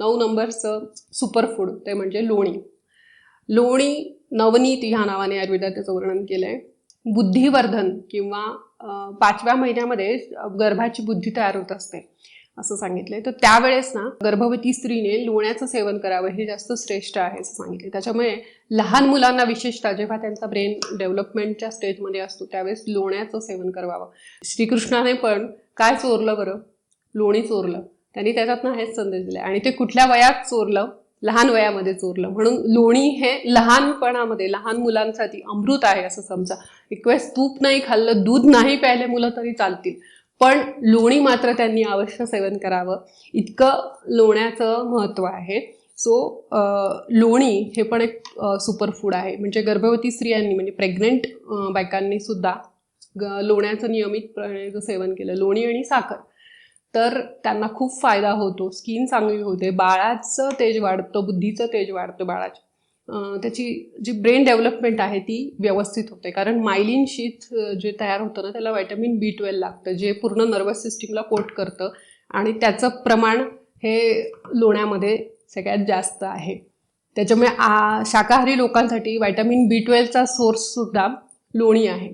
9 नंबरचं सुपरफूड ते म्हणजे लोणी. लोणी नवनीत ह्या नावाने आयुर्वेदात त्याचं वर्णन केलंय. बुद्धिवर्धन किंवा 5व्या महिन्यामध्ये गर्भाची बुद्धी तयार होत असते असं सांगितलंय. तर त्यावेळेस ना गर्भवती स्त्रीने लोण्याचं सेवन करावं हे जास्त श्रेष्ठ आहे असं सांगितले. त्याच्यामुळे लहान मुलांना विशेषतः जेव्हा त्यांचा ब्रेन डेव्हलपमेंटच्या स्टेजमध्ये असतो त्यावेळेस लोण्याचं सेवन करावं. श्रीकृष्णाने पण काय चोरलं बरं? लोणी चोरलं. त्यांनी त्याच्यातनं हेच संदेश दिले. आणि ते कुठल्या वयात चोरलं? लहान वयामध्ये चोरलं. म्हणून लोणी हे लहानपणामध्ये लहान मुलांसाठी अमृत आहे असं समजा. एक वेळेस तूप नाही खाल्लं, दूध नाही प्यायले मुलं तरी चालतील, पण लोणी मात्र त्यांनी अवश्य सेवन करावं. इतकं लोण्याचं महत्त्व आहे. सो लोणी हे पण एक सुपरफूड आहे. म्हणजे गर्भवती स्त्रियांनी म्हणजे प्रेग्नेंट बायकांनी सुद्धा लोण्याचं नियमितपणे सेवन केलं, लोणी आणि साखर, तर त्यांना खूप फायदा होतो. स्किन चांगली होते, बाळाचं तेज वाढतं, बुद्धीचं तेज वाढतं बाळाच्या, त्याची जी ब्रेन डेव्हलपमेंट आहे ती व्यवस्थित होते. कारण मायलिन शीथ जे तयार होतं ना त्याला व्हिटॅमिन B12 लागतं, जे पूर्ण नर्वस सिस्टीमला कोट करतं आणि त्याचं प्रमाण हे लोण्यामध्ये सगळ्यात जास्त आहे. त्याच्यामुळे शाकाहारी लोकांसाठी व्हिटॅमिन B12चा सोर्स सुद्धा लोणी आहे.